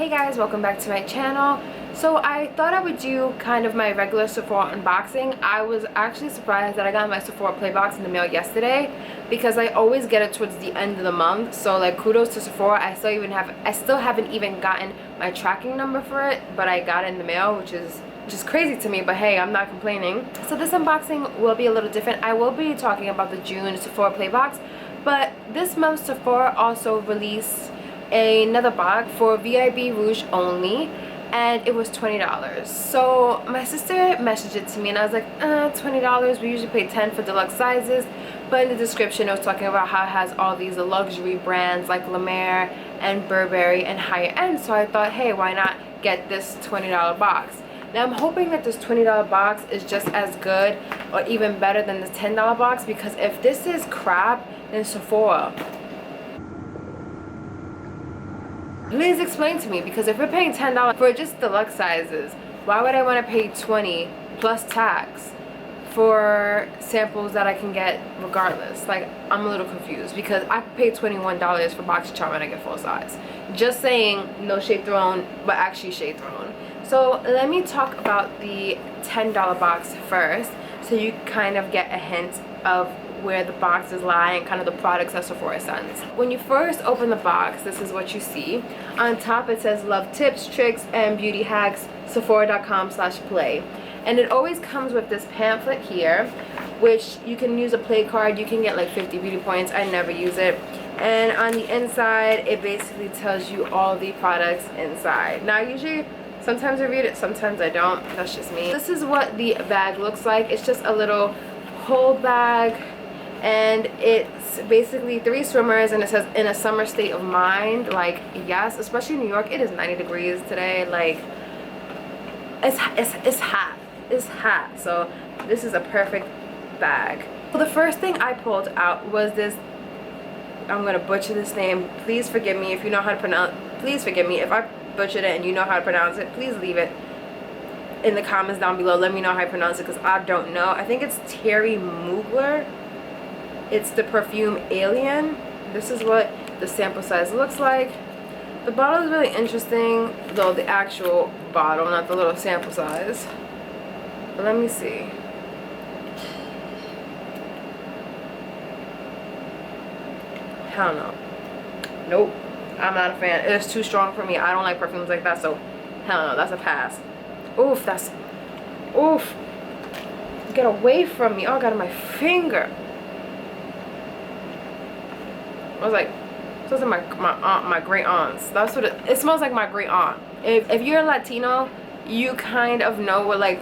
Hey guys, welcome back to my channel. So I thought I would do kind of my regular Sephora unboxing. I was actually surprised that I got my Sephora Play Box in the mail yesterday because I always get it towards the end of the month. So like kudos to Sephora. I still haven't even gotten my tracking number for it, but I got it in the mail, which is just crazy to me, but hey, I'm not complaining. So this unboxing will be a little different. I will be talking about the June Sephora Play Box, but this month Sephora also released another box for VIB Rouge only, and it was $20. So my sister messaged it to me and I was like, $20, we usually pay $10 for deluxe sizes. But in the description it was talking about how it has all these luxury brands like La Mer and Burberry and higher end, so I thought, hey, why not get this $20 box. Now I'm hoping that this $20 box is just as good or even better than this $10 box, because if this is crap, then Sephora, please explain to me, because if we're paying $10 for just deluxe sizes, why would I want to pay $20 plus tax for samples that I can get regardless? Like, I'm a little confused because I paid $21 for box charm and I get full size. Just saying, no shade thrown, but actually shade thrown. So let me talk about the $10 box first, so you kind of get a hint of where the boxes lie and kind of the products that Sephora sends. When you first open the box, this is what you see. On top it says love tips, tricks, and beauty hacks, sephora.com/play. And it always comes with this pamphlet here, which you can use a play card. You can get like 50 beauty points. I never use it. And on the inside, it basically tells you all the products inside. Now usually, sometimes I read it, sometimes I don't. That's just me. This is what the bag looks like. It's just a little whole bag, and it's basically 3 swimmers, and it says in a summer state of mind. Like, yes, especially in New York, it is 90 degrees today. Like, it's hot, so this is a perfect bag. Well, the first thing I pulled out was this, I'm gonna butcher this name, please forgive me if you know how to pronounce, please forgive me if I butchered it and you know how to pronounce it. Please leave it in the comments down below. Let me know how I pronounce it, because I don't know. I think it's Terry Mugler. It's the perfume Alien. This is what the sample size looks like. The bottle is really interesting, though, the actual bottle, not the little sample size. But let me see. Hell no. Nope. I'm not a fan. It's too strong for me. I don't like perfumes like that, so hell no. That's a pass. Oof, that's... Oof. Get away from me. Oh, I got it on my finger. I was like, it smells like my great aunts. That's what it smells like. My great aunt. If you're Latino, you kind of know what like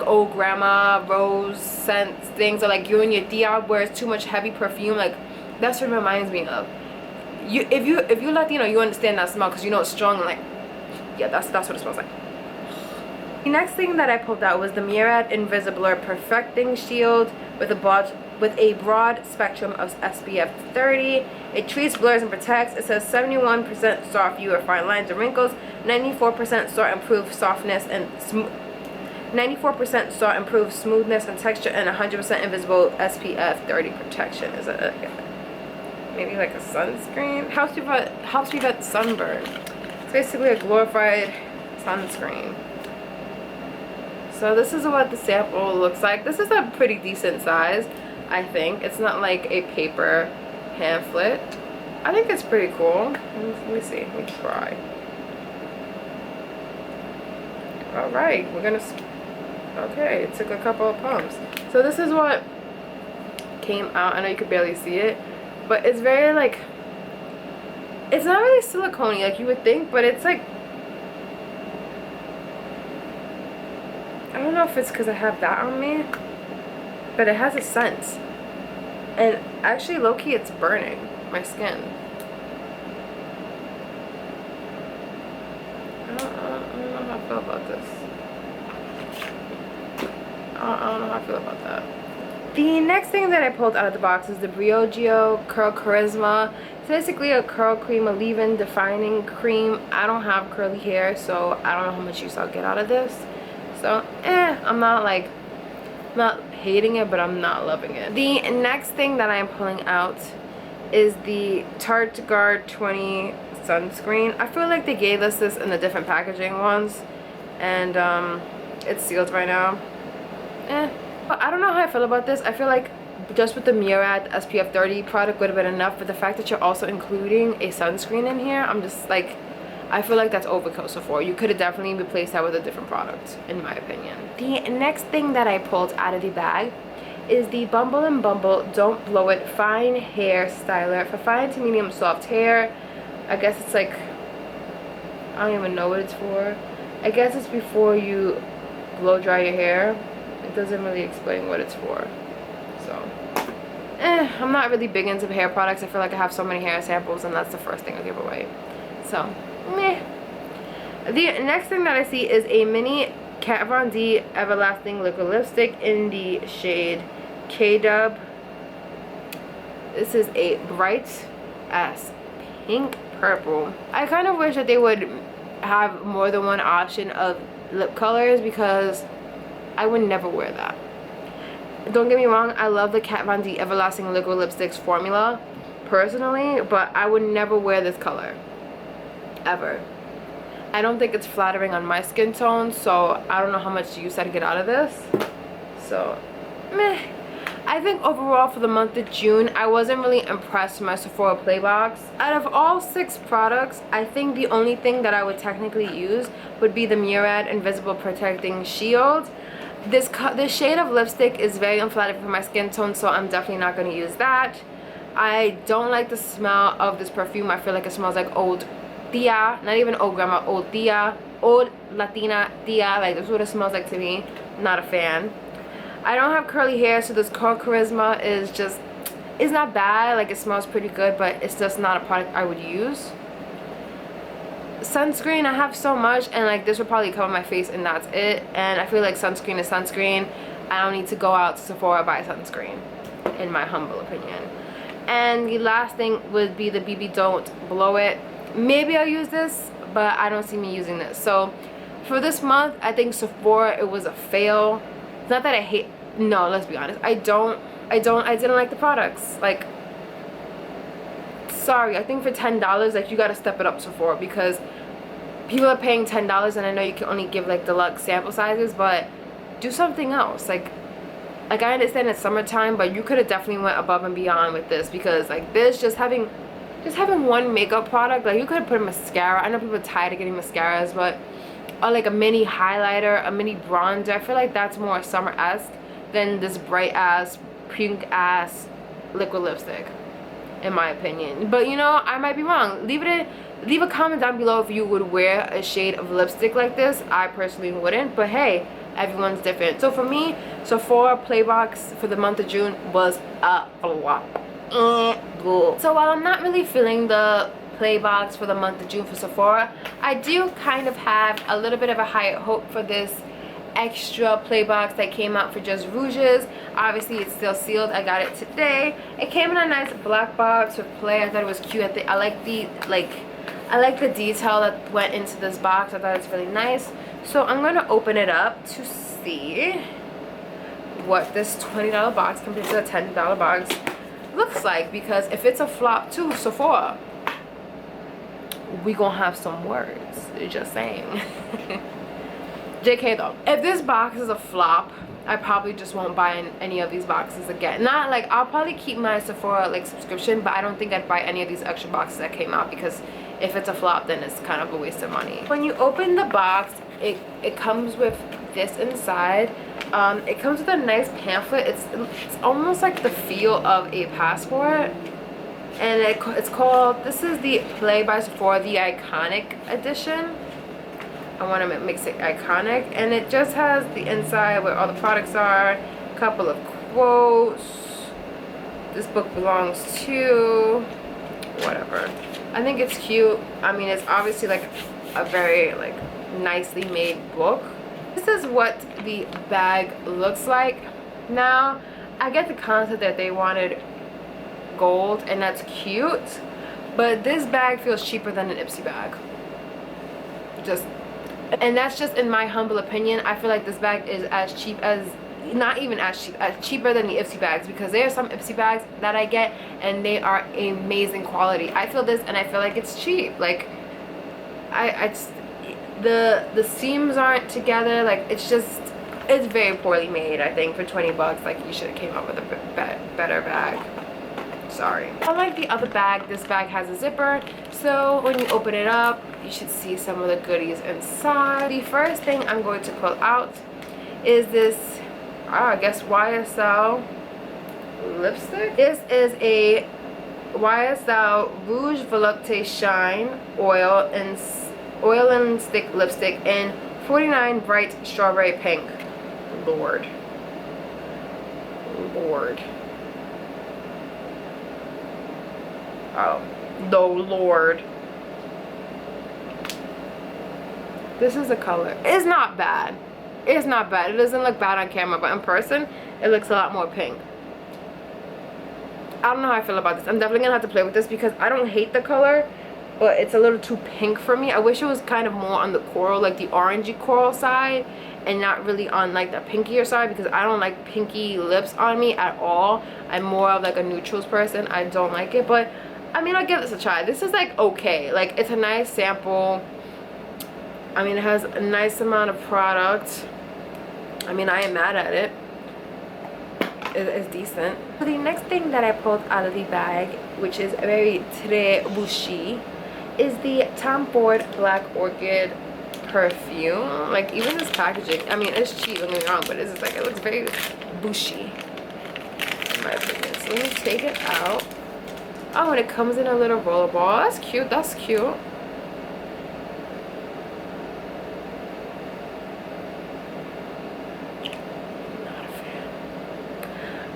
old grandma rose scents things, or like you and your tia, where it's too much heavy perfume. Like, that's what it reminds me of. If you're Latino, you understand that smell because you know it's strong. And like, yeah, that's what it smells like. The next thing that I pulled out was the Murad Invisablur Perfecting Shield with a broad spectrum of SPF 30. It treats, blurs, and protects. It says 71% soft, fewer fine lines and wrinkles, 94% saw improved softness and 94% saw improved smoothness and texture, and 100% invisible SPF 30 protection. Is it maybe like a sunscreen? Helps prevent sunburn. It's basically a glorified sunscreen. So this is what the sample looks like. This is a pretty decent size, I think. It's not like a paper pamphlet. I think it's pretty cool. Let me see. Let me try. Alright, we're gonna... Okay, it took a couple of pumps. So this is what came out. I know you could barely see it, but it's very like... It's not really silicone-y like you would think, but it's like... I don't know if it's because I have that on me, but it has a scent. And actually, low-key, it's burning my skin. I don't know how I feel about this. I don't know how I feel about that. The next thing that I pulled out of the box is the Briogeo Curl Charisma. It's basically a curl cream, a leave-in defining cream. I don't have curly hair, so I don't know how much use I'll get out of this. So, I'm not hating it, but I'm not loving it. The next thing that I'm pulling out is the Tarte Guard 20 sunscreen. I feel like they gave us this in the different packaging ones, and it's sealed right now. But I don't know how I feel about this. I feel like just with the Murad SPF 30 product would have been enough, but the fact that you're also including a sunscreen in here, I'm just like, I feel like that's overkill. Sephora, you could have definitely replaced that with a different product, in my opinion. The next thing that I pulled out of the bag is the Bumble and Bumble Don't Blow It Fine Hair Styler for fine to medium soft hair. I guess it's like, I don't even know what it's for. I guess it's before you blow dry your hair. It doesn't really explain what it's for. So, I'm not really big into hair products. I feel like I have so many hair samples and that's the first thing I give away. So, meh. The next thing that I see is a mini Kat Von D Everlasting Liquid Lipstick in the shade K-Dub. This is a bright ass pink purple. I kind of wish that they would have more than one option of lip colors because I would never wear that. Don't get me wrong, I love the Kat Von D Everlasting Liquid Lipsticks formula personally, but I would never wear this color ever. I don't think it's flattering on my skin tone, so I don't know how much use I get out of this. So, meh. I think overall for the month of June, I wasn't really impressed with my Sephora Play Box. Out of all 6 products, I think the only thing that I would technically use would be the Murad Invisible Protecting Shield. This shade of lipstick is very unflattering for my skin tone, so I'm definitely not going to use that. I don't like the smell of this perfume. I feel like it smells like old tia, not even old grandma, old tia, old Latina tia. Like, that's what it smells like to me. Not a fan. I don't have curly hair, so this Curl Charisma is not bad. Like, it smells pretty good, but it's just not a product I would use. Sunscreen, I have so much, and like this would probably cover my face and that's it. And I feel like sunscreen is sunscreen. I don't need to go out to Sephora to buy sunscreen, in my humble opinion. And the last thing would be the BB Don't Blow It. Maybe I'll use this, but I don't see me using this. So for this month, I think Sephora, it was a fail. It's not that I hate, no, let's be honest, I didn't like the products. Like, sorry, I think for $10, like, you gotta step it up, Sephora, because people are paying $10, and I know you can only give like deluxe sample sizes, but do something else. Like I understand it's summertime, but you could have definitely went above and beyond with this, because like this, just having one makeup product, like you could have put a mascara. I know people are tired of getting mascaras, but or like a mini highlighter, a mini bronzer. I feel like that's more summer-esque than this bright ass, pink ass liquid lipstick, in my opinion. But you know, I might be wrong. Leave a comment down below if you would wear a shade of lipstick like this. I personally wouldn't, but hey, everyone's different. So for me, Sephora Playbox for the month of June was a flop. So while I'm not really feeling the Playbox for the month of June for Sephora, I do kind of have a little bit of a higher hope for this extra Playbox that came out for just Rouges. Obviously it's still sealed. I got it today. It came in a nice black box with play. I thought it was cute. I like the detail that went into this box. I thought it was really nice. So I'm going to open it up to see what this $20 box compared to a $10 box looks like, because if it's a flop too, Sephora, we gonna have some words. Just saying. JK though, if this box is a flop, I probably just won't buy any of these boxes again. Not like, I'll probably keep my Sephora like subscription, but I don't think I'd buy any of these extra boxes that came out, because if it's a flop, then it's kind of a waste of money. When you open the box, it comes with this inside. It comes with a nice pamphlet. It's almost like the feel of a passport, and it's called, this is the Play by Sephora, the Iconic Edition. I want to mix it iconic, and it just has the inside where all the products are, a couple of quotes. This book belongs to whatever. I think it's cute. I mean, it's obviously like a very like nicely made book. This is what the bag looks like. Now I get the concept that they wanted gold, and that's cute, but this bag feels cheaper than an Ipsy bag. And that's just in my humble opinion. I feel like this bag is as cheap as not even as cheap, cheaper than the Ipsy bags, because there are some Ipsy bags that I get and they are amazing quality. I feel this and I feel like it's cheap. Like I just, the seams aren't together. Like it's very poorly made. I think for 20 bucks, like you should have came up with a better bag. Sorry. Unlike the other bag, this bag has a zipper, so when you open it up, you should see some of the goodies inside. The first thing I'm going to pull out is this, I guess, YSL lipstick. This is a YSL Rouge Volupté Shine oil and stick lipstick in 49 bright strawberry pink. Lord. Oh, no, Lord. This is a color. It's not bad. It's not bad. It doesn't look bad on camera, but in person, it looks a lot more pink. I don't know how I feel about this. I'm definitely gonna have to play with this because I don't hate the color, but it's a little too pink for me. I wish it was kind of more on the coral, like the orangey coral side, and not really on like the pinkier side, because I don't like pinky lips on me at all. I'm more of like a neutrals person. I don't like it, but I mean, I'll give this a try. This is like okay. Like it's a nice sample. I mean, it has a nice amount of product. I mean, I am mad at it. It's decent. So the next thing that I pulled out of the bag, which is very très bougie, is the Tom Ford Black Orchid perfume. Like even this packaging, I mean, it's cheap, don't get me wrong, but it's just like, it looks very bougie in my opinion. So let me take it out. Oh, and it comes in a little roller ball. That's cute. That's cute.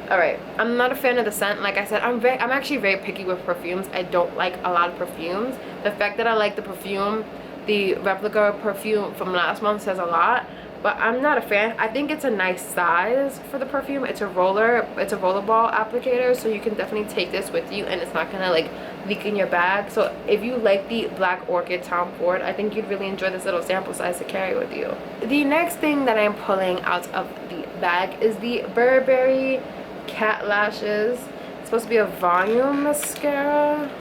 Alright, I'm not a fan of the scent. Like I said, I'm actually very picky with perfumes. I don't like a lot of perfumes. The fact that I like the perfume, the replica perfume from last month, says a lot, but I'm not a fan. I think it's a nice size for the perfume. It's a roller ball applicator, so you can definitely take this with you and it's not gonna like leak in your bag. So if you like the Black Orchid Tom Ford, I think you'd really enjoy this little sample size to carry with you. The next thing that I'm pulling out of the bag is the Burberry Cat Lashes. It's supposed to be a volume mascara.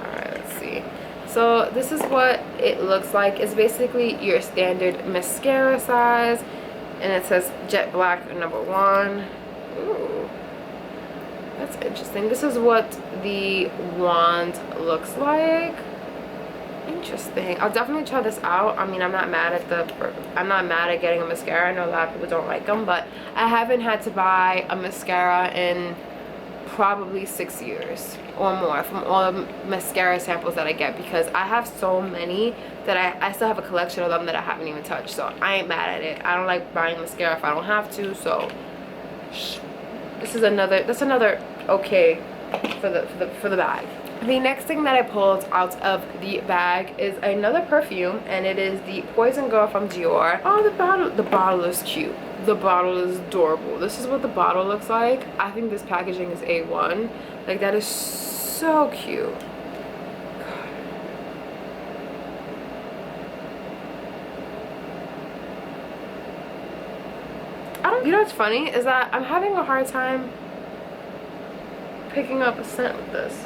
Alright, let's see. So this is what it looks like. It's basically your standard mascara size, and it says Jet Black #1. Ooh, that's interesting. This is what the wand looks like. Interesting. I'll definitely try this out. I mean, I'm not mad at getting a mascara. I know a lot of people don't like them, but I haven't had to buy a mascara in probably 6 years or more from all the mascara samples that I get, because I have so many that I still have a collection of them that I haven't even touched. So I ain't mad at it. I don't like buying mascara if I don't have to. So that's another okay for the bag. The next thing that I pulled out of the bag is another perfume, and it is the Poison Girl from Dior. Oh, the bottle is cute. The bottle is adorable. This is what the bottle looks like. I think this packaging is A1. Like, that is so cute. You know what's funny is that I'm having a hard time picking up a scent with this.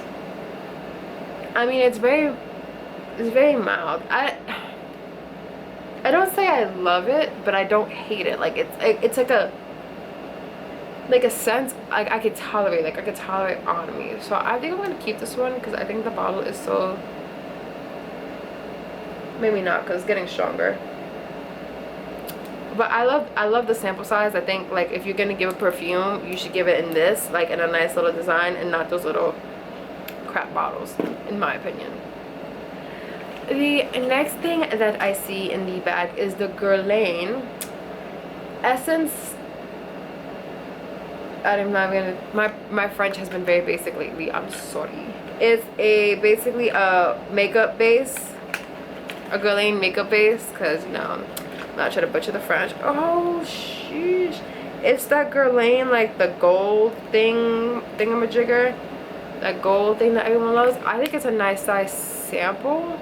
I mean, it's very mild. I don't say I love it, but I don't hate it. Like it's like a sense I could tolerate. Like I could tolerate on me. So I think I'm gonna keep this one because I think the bottle is so. Maybe not, because it's getting stronger. But I love the sample size. I think like if you're gonna give a perfume, you should give it in this, like in a nice little design, and not those little crap bottles, in my opinion. The next thing that I see in the bag is the Guerlain Essence. I'm not gonna, my French has been very basic lately, I'm sorry. It's basically a makeup base, a Guerlain makeup base, because you know, I'm not trying to butcher the French. Oh sheesh. It's that Guerlain, like the gold thingamajigger, that gold thing that everyone loves. I think it's a nice size sample.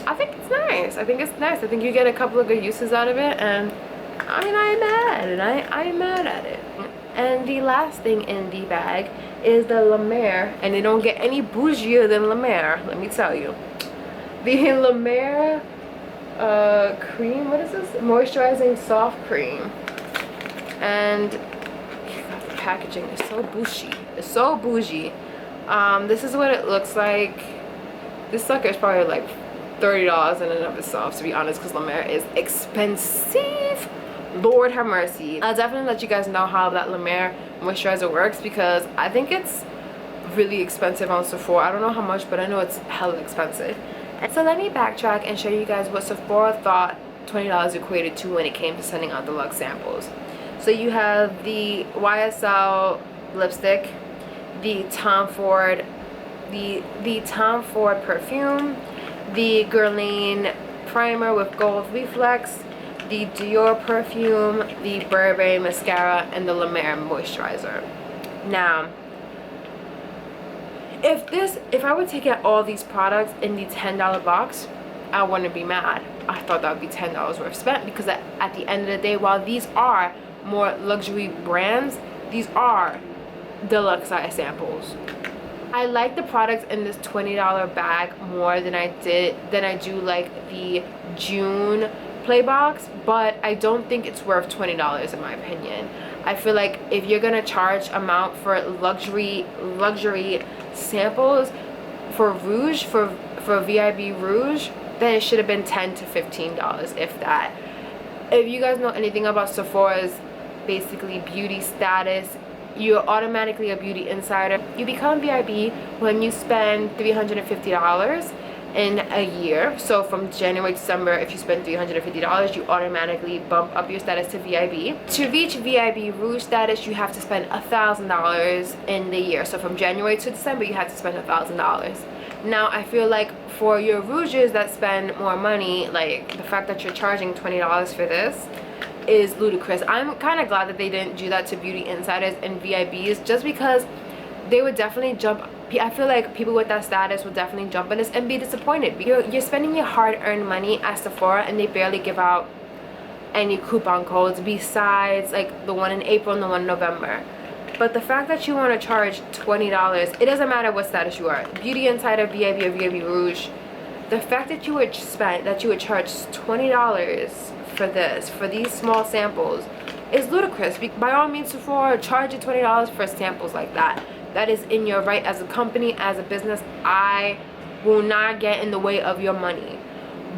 I think it's nice. I think it's nice. I think you get a couple of good uses out of it, and I mean, I am mad, and I am mad at it. And the last thing in the bag is the La Mer, and they don't get any bougier than La Mer, let me tell you. The La Mer cream, what is this? Moisturizing soft cream. And the packaging is so bougie. It's so bougie. This is what it looks like. This sucker is probably like $30 in and of itself, to be honest, because La Mer is expensive. Lord have mercy. I'll definitely let you guys know how that La Mer moisturizer works, because I think it's really expensive on Sephora. I don't know how much, but I know it's hella expensive. And so let me backtrack and show you guys what Sephora thought $20 equated to when it came to sending out deluxe samples. So you have the YSL lipstick, the Tom Ford perfume, the Guerlain primer with gold reflex, the Dior perfume, the Burberry mascara, and the La Mer moisturizer. Now, if I would take out all these products in the $10 box, I wouldn't be mad. I thought that would be $10 worth spent, because at the end of the day, while these are more luxury brands, these are deluxe size samples. I like the products in this $20 bag more than I do like the June Play Box, but I don't think it's worth $20 in my opinion. I feel like if you're gonna charge amount for luxury samples for Rouge, for VIB Rouge, then it should have been $10 to $15, if that. If you guys know anything about Sephora's basically beauty status, you're automatically a beauty insider. You become VIB when you spend $350 in a year. So from January to December, if you spend $350, you automatically bump up your status to VIB. To reach VIB Rouge status, you have to spend $1,000 in the year. So from January to December, you have to spend $1,000. Now, I feel like for your Rouges that spend more money, like the fact that you're charging $20 for this is ludicrous. I'm kind of glad that they didn't do that to beauty insiders and VIBs, just because they would definitely jump. I feel like people with that status would definitely jump on this and be disappointed. You're spending your hard-earned money at Sephora, and they barely give out any coupon codes besides like the one in April and the one in November. But the fact that you want to charge $20, it doesn't matter what status you are, beauty insider, VIB, or VIB Rouge, the fact that you would charge $20 for these small samples is ludicrous. By all means, Sephora, charge you $20 for samples like that. That is in your right as a company, as a business. I will not get in the way of your money.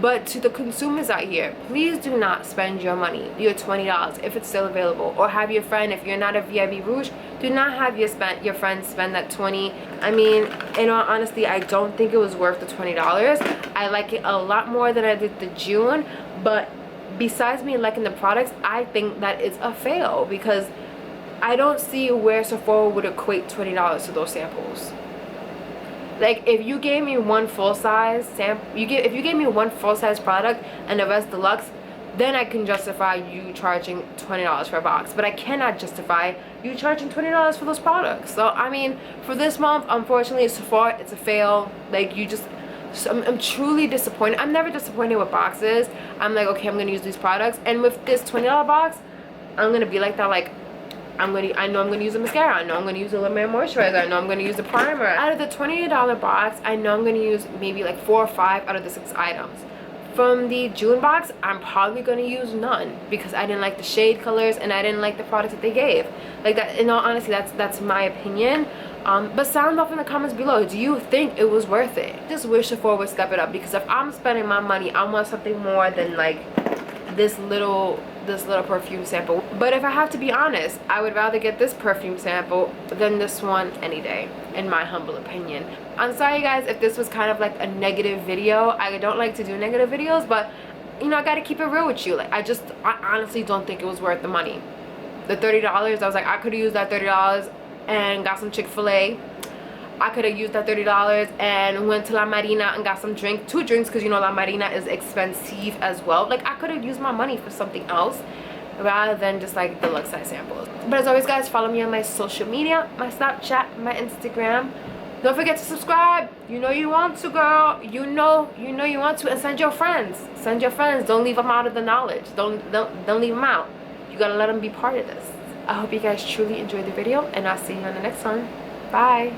But to the consumers out here, please do not spend your money, your $20, if it's still available. Or have your friend, if you're not a VIB Rouge, do not have your friend spend that $20. I mean, in all honesty, I don't think it was worth the $20. I like it a lot more than I did the June. But besides me liking the products, I think that it's a fail, because I don't see where Sephora would equate $20 to those samples. Like, if you gave me one full-size sample, if you gave me one full-size product and the rest deluxe, then I can justify you charging $20 for a box. But I cannot justify you charging $20 for those products. So, I mean, for this month, unfortunately, Sephora, it's a fail. Like, I'm truly disappointed. I'm never disappointed with boxes. I'm like, okay, I'm gonna use these products, and with this $20 box, I'm gonna be like that. Like, I know I'm gonna use a mascara. I know I'm gonna use a La Mer moisturizer. I know I'm gonna use a primer. Out of the $28 box, I know I'm gonna use maybe like 4 or 5 out of the 6 items. From the June box, I'm probably gonna use none, because I didn't like the shade colors and I didn't like the products that they gave. Like that, in all honesty, that's my opinion. But sound off in the comments below. Do you think it was worth it? Just wish Sephora would step it up, because if I'm spending my money, I want something more than like this little perfume sample. But if I have to be honest, I would rather get this perfume sample than this one any day, in my humble opinion. I'm sorry guys if this was kind of like a negative video. I don't like to do negative videos, but you know, I gotta keep it real with you. Like, I honestly don't think it was worth the money. The $30, I was like, I could have used that $30 and got some Chick-fil-A. I could have used that $30 and went to La Marina and got some 2 drinks, because you know La Marina is expensive as well. Like, I could have used my money for something else rather than just like deluxe size samples. But as always guys, follow me on my social media, my Snapchat, my Instagram. Don't forget to subscribe. You know you want to, girl. You know you want to. And send your friends. Send your friends. Don't leave them out of the knowledge. Don't leave them out. You gotta let them be part of this. I hope you guys truly enjoyed the video, and I'll see you on the next one. Bye.